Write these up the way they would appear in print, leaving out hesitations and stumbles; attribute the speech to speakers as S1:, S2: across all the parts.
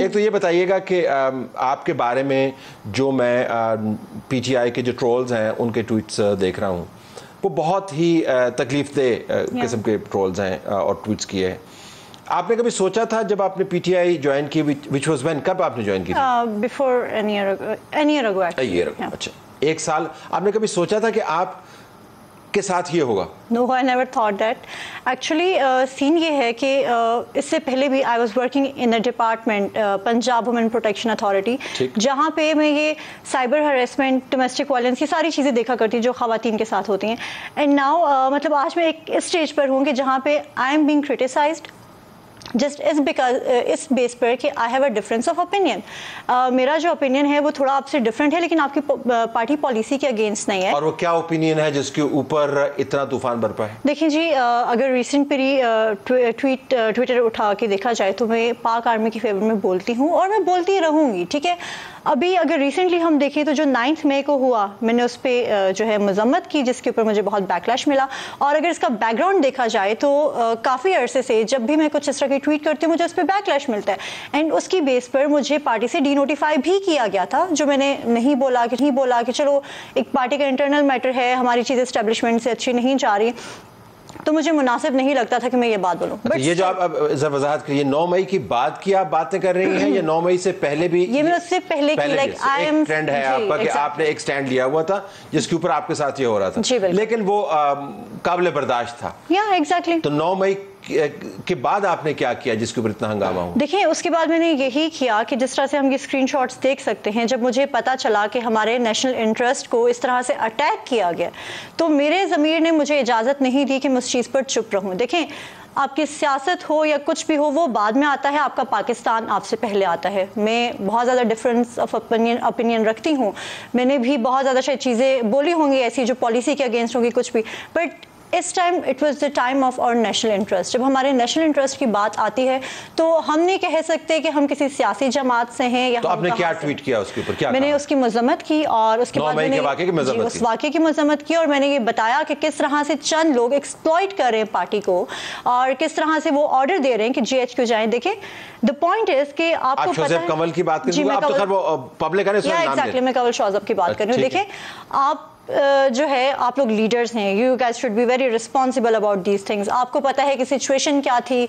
S1: एक तो ये बताइएगा कि आपके बारे में जो मैं पीटीआई के जो ट्रोल्स हैं उनके ट्वीट्स देख रहा हूँ, वो बहुत ही तकलीफदेह किस्म के ट्रोल्स हैं और ट्वीट्स किए हैं। आपने कभी सोचा था जब आपने पीटीआई ज्वाइन की, विच वाज व्हेन, कब आपने ज्वाइन की?
S2: Before an year ago.
S1: अच्छा, एक साल। आपने कभी सोचा था कि आप के साथ ये होगा?
S2: No, I never thought that. Actually, scene ये है कि इससे पहले भी I was working in a department, Punjab women protection authority, जहाँ पे मैं ये साइबर हरेसमेंट, डोमेस्टिक वायलेंस, ये सारी चीज़ें देखा करती हूँ जो ख़वातीन के साथ होती हैं। एंड नाउ मतलब आज मैं एक इस स्टेज पर हूँ कि जहाँ पे I am being criticised just इस बेस पर कि I have a difference of opinion. मेरा जो ओपिनियन है वो थोड़ा आपसे डिफरेंट है, लेकिन आपकी पार्टी पॉलिसी के अगेंस्ट नहीं है।
S1: और वो क्या ओपिनियन है जिसके ऊपर इतना तूफान बरपा है?
S2: देखिए जी, अगर रिसेंट ट्विटर उठा के देखा जाए तो मैं पाक आर्मी की फेवर में बोलती हूँ और मैं बोलती रहूँगी, ठीक है। अभी अगर रिसेंटली हम देखें तो जो 9 मई को हुआ, मैंने उस पर जो है मजम्मत की, जिसके ऊपर मुझे बहुत बैकलैश मिला। और अगर इसका बैकग्राउंड देखा जाए तो काफ़ी अरसे से जब भी मैं कुछ इस तरह की ट्वीट करती हूँ मुझे उस पर बैकलैश मिलता है। एंड उसकी बेस पर मुझे पार्टी से डीनोटिफाई भी किया गया था, जो मैंने नहीं बोला कि चलो एक पार्टी का इंटरनल मैटर है, हमारी चीज़ एस्टेब्लिशमेंट से अच्छी नहीं जा रही, तो मुझे मुनासिब नहीं लगता था कि मैं ये बात बोलूं।
S1: अच्छा, ये जो आप अब जरा वजाहत करिए, 9 मई की बात की आप बातें कर रही हैं या 9 मई से पहले भी?
S2: ये मैं उससे पहले की लाइक आई एम
S1: ट्रेंड है आपका कि आपने एक स्टैंड लिया हुआ था जिसके ऊपर आपके साथ ये हो रहा था, लेकिन वो काबिल बर्दाश्त था।
S2: या एग्जैक्टली।
S1: तो 9 मई के बाद आपने क्या किया जिसके ऊपर इतना हंगामा हुआ?
S2: देखिए, उसके बाद मैंने यही किया कि जिस तरह से हम ये स्क्रीनशॉट्स देख सकते हैं, जब मुझे पता चला कि हमारे नेशनल इंटरेस्ट को इस तरह से अटैक किया गया, तो मेरे ज़मीर ने मुझे इजाज़त नहीं दी कि मैं उस चीज़ पर चुप रहूं। देखें, आपकी सियासत हो या कुछ भी हो वो बाद में आता है, आपका पाकिस्तान आपसे पहले आता है। मैं बहुत ज़्यादा डिफरेंस ऑफ ओपिनियन रखती हूँ, मैंने भी बहुत ज़्यादा शायद चीज़ें बोली होंगी ऐसी जो पॉलिसी के अगेंस्ट होंगी कुछ भी, बट इस time it was the time of our national interest. जब हमारे नेशनल इंटरेस्ट की बात आती है तो हम नहीं कह सकते कि हम किसी सियासी जमात से हैं या
S1: तो आपने क्या ट्वीट किया उसके ऊपर? क्या
S2: मैंने उसकी मजम्मत की और उसके बाद मैंने
S1: उस
S2: वाक़े की मजम्मत की और मैंने ये बताया कि किस तरह से चंद लोग एक्सप्लॉइट कर रहे हैं पार्टी को और किस तरह से वो ऑर्डर दे रहे हैं कि GHQ जाएं। देखिए, द पॉइंट इज कि आपको पता है,
S1: कंवल की बात करें, आप तो खैर वो पब्लिक है,
S2: एग्जैक्टली, मैं कंवल शौज़ब की बात कर रही हूँ। देखिए, आप जो है, आप लोग लीडर्स हैं, you guys should be very responsible about these things. आपको पता है कि सिचुएशन क्या थी,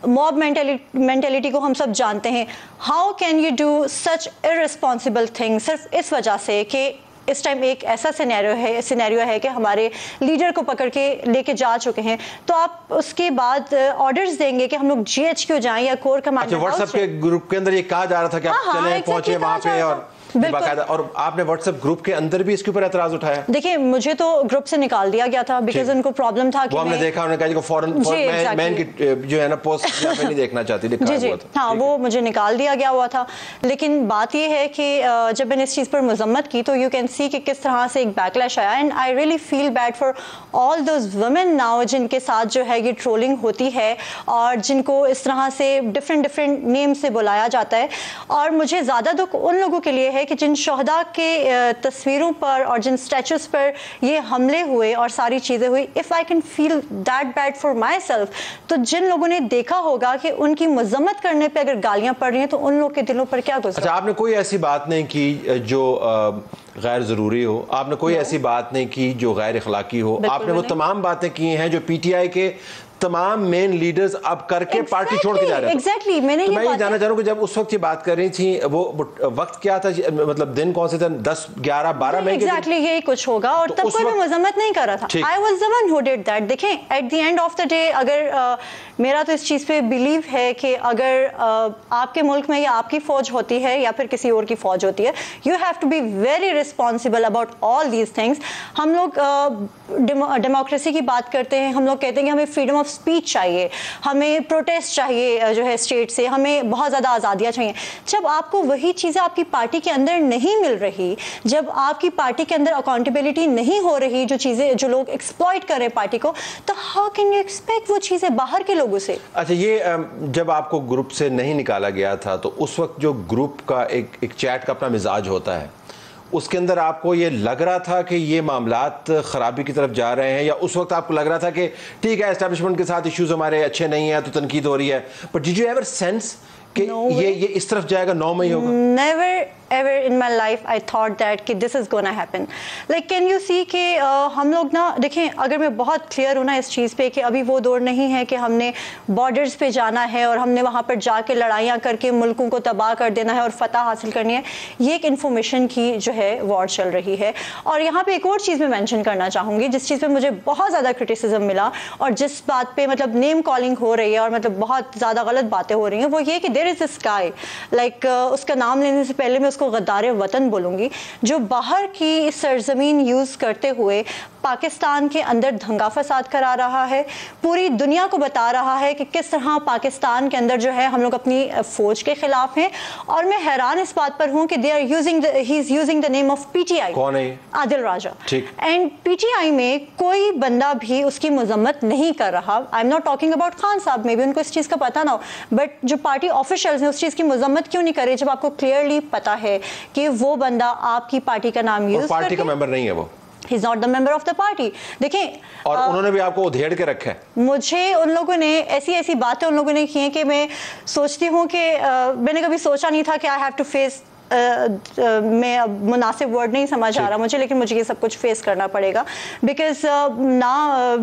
S2: मॉब मेंटेलिटी को हम सब जानते हैं। How can you do such irresponsible things सिर्फ इस वजह से कि इस टाइम एक ऐसा सिनेरियो है कि हमारे लीडर को पकड़ के लेके जा चुके हैं, तो आप उसके बाद ऑर्डर्स देंगे कि हम लोग GHQ जाएं या कोर कमांडर।
S1: व्हाट्सएप के ग्रुप के अंदर ये कहा जा रहा था कि आप चले पहुंचे वहां पे, और बाकायदा, और आपने व्हाट्सएप ग्रुप के अंदर भी इसके ऊपर एतराज उठाया?
S2: देखिए, मुझे तो ग्रुप से निकाल दिया गया था बिकॉज उनको प्रॉब्लम था कि
S1: वो हमने देखा, उन्होंने कहा कि फौरन मैं इनकी जो है ना पोस्ट नहीं देखना चाहती,
S2: जी, हाँ, वो मुझे निकाल दिया गया हुआ था। लेकिन बात ये है कि जब मैंने इस चीज़ पर मजम्मत की तो यू कैन सी कि किस तरह से एक बैकलैश आया। And I really feel bad for all those women now जिनके साथ जो है ये ट्रोलिंग होती है और जिनको इस तरह से डिफरेंट नेम से बुलाया जाता है। और मुझे ज़्यादा दुख उन लोगों के लिए है कि जिन शोहदा के तस्वीरों पर और जिन स्टैचूज पर ये हमले हुए और सारी चीज़ें हुई, if I can feel that bad for my self, तो जिन लोगों ने देखा होगा कि उनकी मजम्मत करने पे अगर गालियां पड़ रही हैं तो उन लोगों के दिलों पर क्या गुजरा।
S1: अच्छा, आपने कोई ऐसी बात नहीं की जो गैर ज़रूरी हो, आपने कोई ऐसी बात नहीं की जो गैर अखलाकी हो, आपने वो तमाम बातें की हैं जो PTI के तमाम मेन लीडर्स अब करके पार्टी छोड़ के जा रहे हैं।
S2: एग्जैक्टली, मैं ये
S1: जानना चाह रहा हूँ कि जब उस वक्त ये बात कर रही थी, वो वक्त क्या था, मतलब दिन कौन से थे? 10, 11, 12 मई?
S2: एग्जैक्टली यही कुछ होगा। और तब कोई भी मजम्मत नहीं कर रहा था। I was the one who did that. देखें, at the end of the day, अगर मेरा तो इस चीज़ पे बिलीव है कि अगर आपके मुल्क में या आपकी फौज होती है या फिर किसी और की फौज होती है, you have to be very responsible about all these things. हम लोग डेमोक्रेसी की बात करते हैं, हम लोग कहते हैं कि हमें फ्रीडम ऑफ स्पीच चाहिए, हमें प्रोटेस्ट चाहिए जो है स्टेट से, हमें बहुत ज़्यादा आज़ादियाँ चाहिए। जब आपको वही चीज़ें आपकी पार्टी के अंदर नहीं मिल रही, जब आपकी पार्टी के अंदर अकाउंटेबिलिटी नहीं हो रही, जो चीज़ें जो लोग एक्सप्लॉइट कर रहे हैं पार्टी को, तो हाउ कैन यू एक्सपेक्ट वो चीज़ें बाहर के लोगों से?
S1: अच्छा, ये जब आपको ग्रुप से नहीं निकाला गया था तो उस वक्त जो ग्रुप का एक चैट का अपना मिजाज होता है, उसके अंदर आपको ये लग रहा था कि ये मामलात खराबी की तरफ जा रहे हैं, या उस वक्त आपको लग रहा था कि ठीक है एस्टैब्लिशमेंट के साथ इश्यूज हमारे अच्छे नहीं है तो तनकीद हो रही है, but did you ever sense कि ये इस तरफ जाएगा, 9 मई होगा?
S2: Never ever in my life I thought that कि this is gonna happen. Like can you see कि हम लोग ना देखें, अगर मैं बहुत क्लियर हूँ ना इस चीज़ पे कि अभी वो दौर नहीं है कि हमने बॉर्डर्स पे जाना है और हमने वहाँ पर जाके लड़ाइयाँ करके मुल्कों को तबाह कर देना है और फतह हासिल करनी है। ये एक इन्फॉर्मेशन की जो है वॉर चल रही है। और यहाँ पे एक और चीज़ मैं मेंशन करना चाहूँगी जिस चीज़ पे मुझे बहुत ज़्यादा क्रिटिसिज्म मिला और जिस बात पे मतलब नेम कॉलिंग हो रही है और मतलब बहुत ज़्यादा गलत बातें हो रही हैं, वो ये कि there is a sky, like उसका नाम लेने से पहले मैं उसको गद्दार वतन बोलूंगी, जो बाहर की सरजमीन यूज करते हुए पाकिस्तान के अंदर दंगा फसाद करा रहा है, पूरी दुनिया को बता रहा है कि किस तरह पाकिस्तान के अंदर जो है हम लोग अपनी फौज के खिलाफ हैं। और मैं हैरान इस बात पर हूं कि they are using he is using the name of PTI.
S1: कौन है?
S2: आदिल राजा। एंड पीटीआई में कोई बंदा भी उसकी मजम्मत नहीं कर रहा। आई am not talking about Khan साहब, मे बी उनको इस चीज का पता ना हो, बट जो पार्टी ऑफिशियल्स हैं उस चीज की मजम्मत क्यों नहीं करे जब आपको क्लियरली पता है कि वो बंदा आपकी पार्टी का नाम यूज
S1: पार्टी का मेंबर नहीं है, वो
S2: He is not the member of the party. देखें,
S1: और उन्होंने भी आपको उधेड़ के रखा है। मुझे
S2: उन लोगों ने ऐसी बातें उन लोगों ने की हैं कि मैं सोचती हूँ कि मैंने कभी सोचा नहीं था कि आई हैव टू फेस मैं अब मुनासिब वर्ड नहीं समझ आ रहा मुझे, लेकिन मुझे ये सब कुछ फेस करना पड़ेगा बिकॉज ना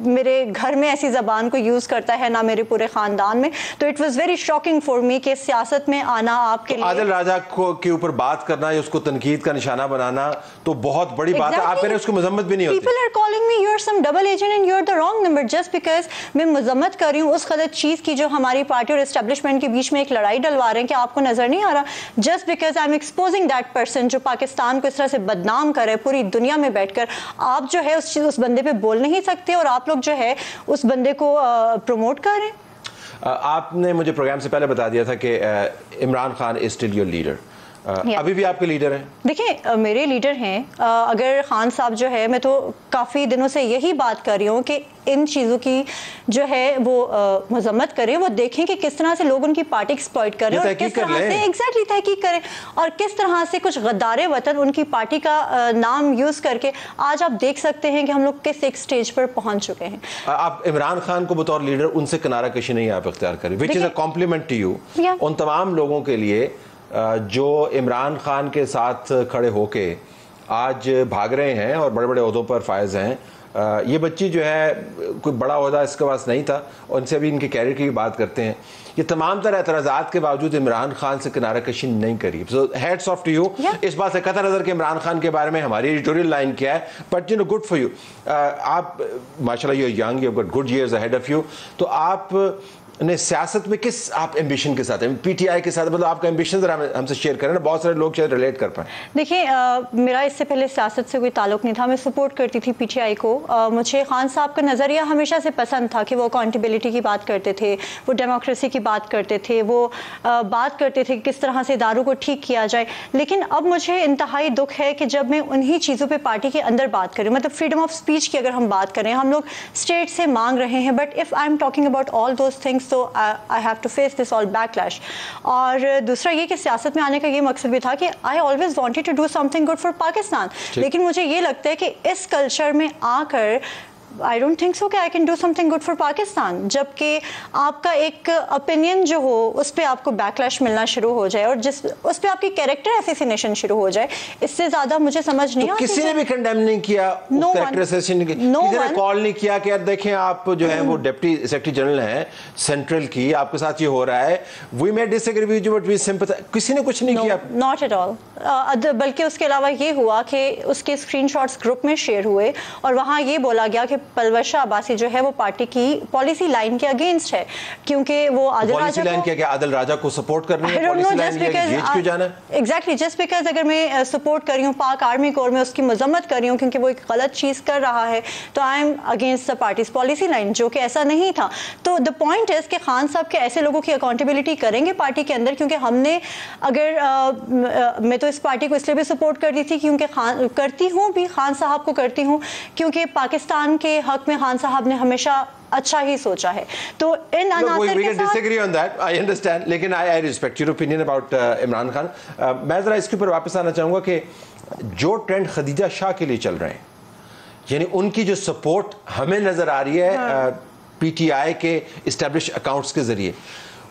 S2: मेरे घर में ऐसी ज़बान को यूज़ करता है ना मेरे पूरे ख़ानदान में। तो it was very shocking for me कि सियासत में आना आपके लिए
S1: आदिल राजा को के ऊपर बात करना या उसको तनकीद का निशाना बनाना तो बहुत बड़ी बात है। आप उसको मजम्मत भी नहीं होती।
S2: People are calling me you are some double agent and you are the wrong number just because मैं मजम्मत कर रही हूँ उस गलत चीज़ की जो हमारी पार्टी और एस्टेब्लिशमेंट के बीच में एक लड़ाई डलवा रहे हैं कि आपको नजर नहीं आ रहा, just because I am exposing that person जो पाकिस्तान को इस तरह से बदनाम करे पूरी दुनिया में बैठकर। आप जो है उस बंदे पे बोल नहीं सकते और आप लोग जो है उस बंदे को प्रमोट कर रहे हैं।
S1: आपने मुझे प्रोग्राम से पहले बता दिया था कि Imran Khan is still your leader. अभी भी आपके लीडर हैं?
S2: देखिए मेरे लीडर हैं। अगर खान साहब जो है, मैं तो काफ़ी दिनों से यही बात कर रही हूँ कि इन चीज़ों की जो है वो मजम्मत करें, वो देखें कि किस तरह से लोग उनकी पार्टी एक्सप्लॉइट करें और किस तरह से एग्जैक्टली तहकीक करें और किस तरह से कुछ गद्दारे वतन उनकी पार्टी का नाम यूज़ करके आज आप देख सकते हैं कि हम लोग किस एक स्टेज पर पहुंच चुके हैं।
S1: आप इमरान खान को बतौर लीडर उनसे किनारा कशी नहीं आप इख्तियार करें, which is a compliment to you, उन तमाम लोगों के लिए जो इमरान खान के साथ खड़े होके आज भाग रहे हैं और बड़े बड़े ओहदों पर फायज हैं। ये बच्ची जो है कोई बड़ा ओहदा इसके पास नहीं था और इनसे अभी इनके कैरियर की बात करते हैं। ये तमाम तरह एतराज़ात के बावजूद इमरान खान से किनारा कशी नहीं करी। So hats off to you. इस बात से कतई नज़र के इमरान खान के बारे में हमारी एडिटोरियल लाइन क्या है, but you know good for you. आप माशाल्लाह you young, you have got good years ahead of you. तो आप ने सियासत में किस आप एम्बिशन के साथ हैं, पीटीआई के साथ, मतलब आपका एम्बिशन जरा हमसे शेयर करें ना, बहुत सारे लोग शायद रिलेट कर पाए।
S2: देखिए मेरा इससे पहले सियासत से कोई ताल्लुक नहीं था, मैं सपोर्ट करती थी पीटीआई को। मुझे खान साहब का नज़रिया हमेशा से पसंद था कि वो अकाउंटेबिलिटी की बात करते थे, वो डेमोक्रेसी की बात करते थे, वो बात करते थे कि किस तरह से इदारों को ठीक किया जाए। लेकिन अब मुझे इंतहाई दुख है कि जब मैं उन्हीं चीज़ों पर पार्टी के अंदर बात करूँ, मतलब फ्रीडम ऑफ स्पीच की अगर हम बात करें, हम लोग स्टेट से मांग रहे हैं, but if I am talking about all those things so I have to face this all backlash। और दूसरा ये कि सियासत में आने का ये मकसद भी था कि I always wanted to do something good for Pakistan। लेकिन मुझे ये लगता है कि इस कल्चर में आकर I don't think so कि I can do something good for Pakistan। जबकि आपका एक ओपिनियन जो हो उस पर आपको बैकलैश मिलना शुरू हो जाए और जिस उस पर आपकी कैरेक्टर एसेसिनेशन शुरू हो जाए, इससे ज़्यादा मुझे समझ नहीं आता।
S1: किसी ने भी कंडेम नहीं किया, कैरेक्टर एसेसिनेशन किसी ने कॉल नहीं किया कि यार देखें आप जो है वो डिप्टी सेक्रेटरी जनरल हैं सेंट्रल की, आपके साथ ये हो रहा है, we may disagree with you but we sympathize. किसी ने कुछ नहीं किया,
S2: नॉट एट ऑल। बल्कि उसके अलावा ये हुआ कि उसके स्क्रीनशॉट्स ग्रुप में शेयर हुए और वहाँ ये बोला गया कि परवश अब्बासी जो है वो पार्टी की पॉलिसी लाइन के अगेंस्ट है, क्योंकि वो आदिल राजा को
S1: आदिल राजा को सपोर्ट कर रही है, पॉलिसी लाइन क्यों जाना?
S2: एग्जैक्टली, जस्ट बिकॉज अगर मैं सपोर्ट कर रही हूँ पाक आर्मी कोर में, उसकी मजम्मत कर रही हूँ क्योंकि वो एक गलत चीज़ कर रहा है, तो I am against the parties policy line, जो कि ऐसा नहीं था। तो द पॉइंट इज कि खान साहब के ऐसे लोगों की अकाउंटेबिलिटी करेंगे पार्टी के अंदर, क्योंकि हमने अगर मैं तो इस पार्टी को इसलिए भी सपोर्ट करती थी क्योंकि करती हूँ भी खान साहब को करती हूँ क्योंकि पाकिस्तान के हक में खान साहब ने हमेशा अच्छा ही सोचा है। तो इन
S1: we can disagree on that, I understand, लेकिन I respect your opinion about Imran Khan. मैं जरा इसके ऊपर वापस आना चाहूँगा कि जो ट्रेंड खदीजा शाह के लिए चल रहे हैं, यानी उनकी जो सपोर्ट हमें नजर आ रही है पीटीआई के एस्टेब्लिश अकाउंट्स के जरिए,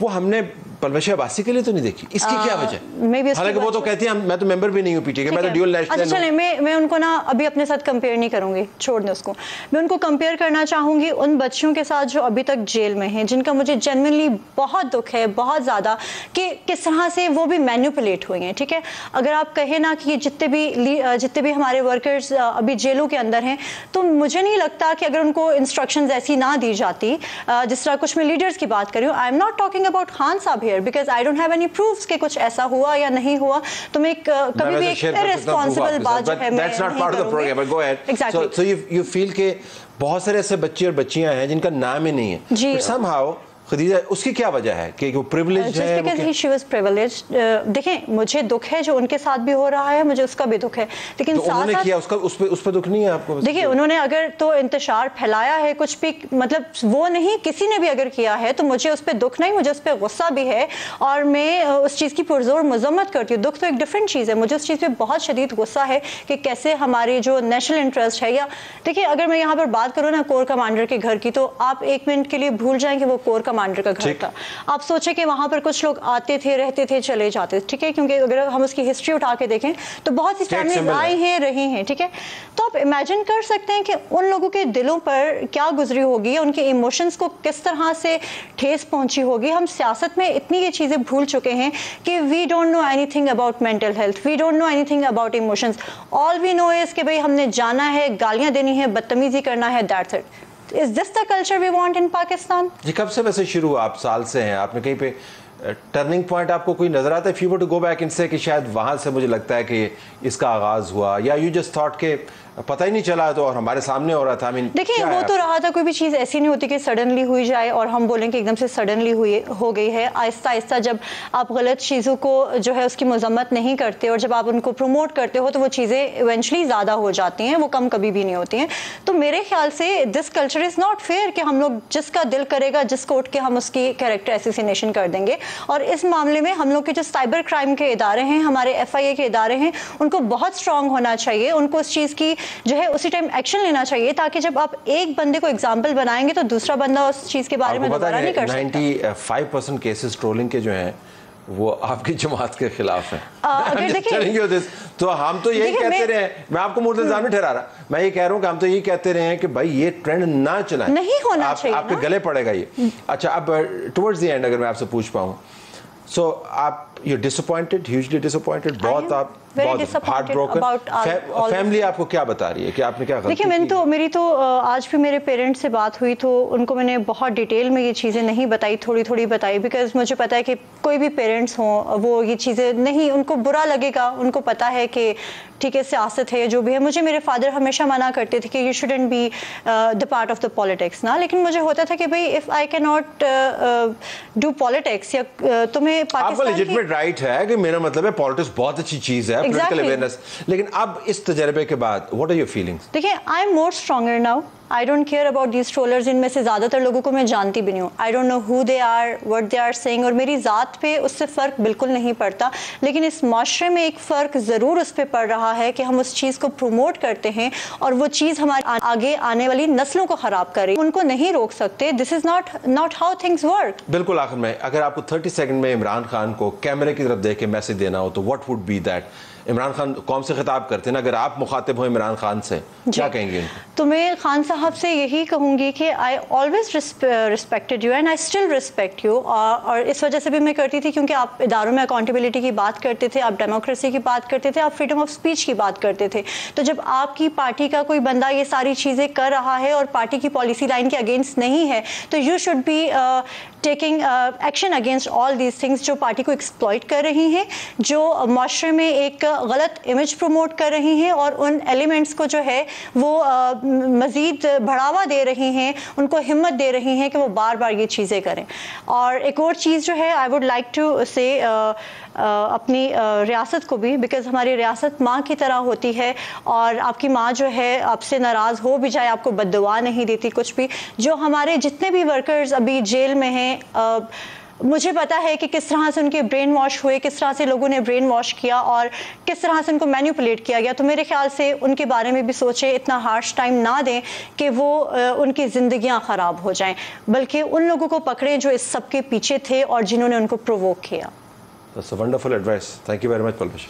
S1: वो हमने परवेश अब्बासी के लिए तो नहीं देखी, इसकी क्या वजह? हालांकि वो तो कहती है मैं तो मेंबर भी नहीं हूँ पीटीआई के, मैं तो ड्यूल नेशनल।
S2: अच्छा चले, मैं उनको ना अभी अपने साथ कंपेयर नहीं करूंगी, छोड़ दें उसको। मैं उनको कंपेयर करना चाहूंगी उन बच्चों के साथ जो अभी तक जेल में हैं, जिनका मुझे जेन्युइनली बहुत दुख है, बहुत ज़्यादा, कि किस तरह से वो भी मैनिपुलेट हुई हैं। ठीक है, अगर आप कहें ना कि जितने भी हमारे वर्कर्स अभी जेलों के अंदर हैं, तो मुझे नहीं लगता कि अगर उनको इंस्ट्रक्शंस ऐसी ना दी जाती, जिस तरह कुछ मैं लीडर्स की बात कर रही हूँ, I am not talking about Khan Sahab here because I don't have any proofs कि कुछ ऐसा हुआ या नहीं हुआ, तो मैं कभी भी एक इररिस्पांसिबल बात जो है मैं
S1: that's not part of the program, but go ahead. So you feel के बहुत सारे ऐसे बच्चे और बच्चियां हैं जिनका नाम ही नहीं है, बट समहाउ खदीजा, उसकी क्या वजह है कि वो प्रिविलेज है?
S2: Just because she was privileged, देखें मुझे दुख है जो उनके साथ भी हो रहा है, मुझे उसका भी दुख है, लेकिन
S1: तो उन्होंने किया उस पे दुख नहीं है आपको?
S2: देखिए उन्होंने अगर तो इंतशार फैलाया है कुछ भी, मतलब वो नहीं, किसी ने भी अगर किया है तो मुझे उस पर दुख नहीं, मुझे उस पर गुस्सा भी है और मैं उस चीज़ की पुरजोर मजम्मत करती हूँ। दुख तो एक डिफरेंट चीज़ है, मुझे उस चीज़ पर बहुत शदीद गुस्सा है कि कैसे हमारे जो नेशनल इंटरेस्ट है, या देखिए अगर मैं यहाँ पर बात करूँ ना कोर कमांडर के घर की, तो आप एक मिनट के लिए भूल जाएं कि वो कोर कमांडर का घर था। आप सोचे कि वहां पर कुछ लोग आते थे, रहते थे, चले जाते थे, ठीक है, क्योंकि अगर हम उसकी हिस्ट्री उठा के देखें तो बहुत सी फैमिलीज आई हैं, रही हैं, ठीक है। तो आप इमेजिन कर सकते हैं कि उन लोगों के दिलों पर क्या गुजरी होगी, उनके इमोशंस को किस तरह से ठेस पहुंची होगी। हम सियासत में इतनी ये चीजें भूल चुके हैं कि we don't know anything about mental health, we don't know anything about emotions. All we know is कि भाई हमने जाना है, गालियां देनी है, बदतमीजी करना है, that's it. Is this the culture we want in Pakistan?
S1: जी कब से वैसे शुरू हुआ? आप साल से हैं, आपने कहीं पे टर्निंग पॉइंट आपको कोई नजर आता है? If you were to go back and say कि शायद वहां से मुझे लगता है कि इसका आगाज हुआ, या you just thought के पता ही नहीं चला तो और हमारे सामने हो रहा था?
S2: देखिए वो तो रहा था, कोई भी चीज़ ऐसी नहीं होती कि सडनली हुई जाए और हम बोलें कि एकदम से सडनली हो गई है। आहिस्ता आहिस्ता जब आप गलत चीज़ों को जो है उसकी मजम्मत नहीं करते और जब आप उनको प्रमोट करते हो तो वो चीज़ें इवेंचुअली ज़्यादा हो जाती हैं, वो कम कभी भी नहीं होती हैं। तो मेरे ख्याल से this culture is not fair कि हम लोग जिसका दिल करेगा जिसको उठ के हम उसकी कैरेक्टर एसोसिनेशन कर देंगे। और इस मामले में हम लोग के जो साइबर क्राइम के इदारे हैं, हमारे FIA के इदारे हैं, उनको बहुत स्ट्रांग होना चाहिए, उनको उस चीज़ की जो है उसी टाइम एक्शन लेना चाहिए, ताकि जब आप एक बंदे को एग्जाम्पल बनाएंगे तो दूसरा बंदा उस चीज के बारे में दोबारा नहीं कर सकता।
S1: 95% केसेस ट्रोलिंग के जो हैं वो आपकी जमात के खिलाफ है।
S2: अगर देखिए
S1: तो हम तो यही कहते रहे, मैं आपको मुल्ज़िम नहीं ठहरा रहा, मैं ये कह रहा हूँ कि हम तो यही कहते रहे हैं कि भाई ये ट्रेंड ना चलाएं,
S2: नहीं होना चाहिए,
S1: आपके गले पड़ेगा ये। अच्छा अब टुवर्ड्स द एंड अगर मैं आपसे पूछ पाऊँ, सो आप यू डिसअपॉइंटेड, ह्यूजली डिसअपॉइंटेड, बहुत आप हार्ट ब्रोकन, फैमिली आपको क्या बता रही है कि आपने क्या गलती की?
S2: देखिए मेरी तो आज भी मेरे पेरेंट्स से बात हुई तो उनको मैंने बहुत डिटेल में ये चीज़ें नहीं बताई, थोड़ी थोड़ी बताई, बिकॉज मुझे पता है कि कोई भी पेरेंट्स हों वो ये चीज़ें नहीं, उनको बुरा लगेगा, उनको पता है कि ठीक है सियासत है जो भी है। मुझे मेरे फादर हमेशा मना करते थे कि you shouldn't be the part of the politics ना, लेकिन मुझे होता था कि भाई if I can not do politics, या तुम्हें
S1: पाकिस्तान लेजिटिमेट राइट है कि मेरा मतलब है पॉलिटिक्स बहुत अच्छी चीज़ है, पॉलिटिकल अवेयरनेस, लेकिन अब इस तजर्बे के बाद व्हाट आर योर फीलिंग्स?
S2: देखिए I am more stronger now, I don't care about these trollers. इनमें से ज़्यादातर लोगों को मैं जानती भी नहीं हूँ, I don't know who they are, what they are saying, और मेरी ज़ात पे उससे फ़र्क बिल्कुल नहीं पड़ता। लेकिन इस माशरे में एक फ़र्क ज़रूर उस पर पड़ रहा है कि हम उस चीज़ को प्रमोट करते हैं और वो चीज़ हमारे आगे आने वाली नस्लों को ख़राब करे, उनको नहीं रोक सकते। This is not how things work.
S1: बिल्कुल आखिर में अगर आपको 30 सेकंड में इमरान खान को कैमरे की तरफ देख के मैसेज देना हो तो what would be that? Imran Khan कौन से खिताब करते हैं ना, अगर आप मुखातिब हो इमरान खान से क्या कहेंगे?
S2: तो मैं खान साहब से यही कहूँगी कि I always respected you and I still respect you, और इस वजह से भी मैं करती थी क्योंकि आप इदारों में अकाउंटेबिलिटी की बात करते थे, आप डेमोक्रेसी की बात करते थे, आप फ्रीडम ऑफ स्पीच की बात करते थे। तो जब आपकी पार्टी का कोई बंदा ये सारी चीज़ें कर रहा है और पार्टी की पॉलिसी लाइन के अगेंस्ट नहीं है तो you should be taking action against all these things जो पार्टी को एक्सप्लॉइट कर रही हैं, जो माशरे में एक गलत इमेज प्रमोट कर रही हैं और उन एलिमेंट्स को जो है वो मज़ीद बढ़ावा दे रही हैं, उनको हिम्मत दे रही हैं कि वो बार बार ये चीज़ें करें। और एक और चीज़ जो है आई वुड लाइक टू से अपनी रियासत को भी, बिकॉज़ हमारी रियासत माँ की तरह होती है और आपकी माँ जो है आपसे नाराज़ हो भी जाए आपको बद्दुआ नहीं देती कुछ भी। जो हमारे जितने भी वर्कर्स अभी जेल में हैं मुझे पता है कि किस तरह से उनके ब्रेन वॉश हुए, किस तरह से लोगों ने ब्रेन वॉश किया और किस तरह से उनको मैनिपुलेट किया गया। तो मेरे ख्याल से उनके बारे में भी सोचें, इतना हार्श टाइम ना दें कि वो उनकी ज़िंदगियां ख़राब हो जाएं, बल्कि उन लोगों को पकड़ें जो इस सब के पीछे थे और जिन्होंने उनको प्रोवोक किया।
S1: That's a wonderful advice. Thank you very much, Palvish.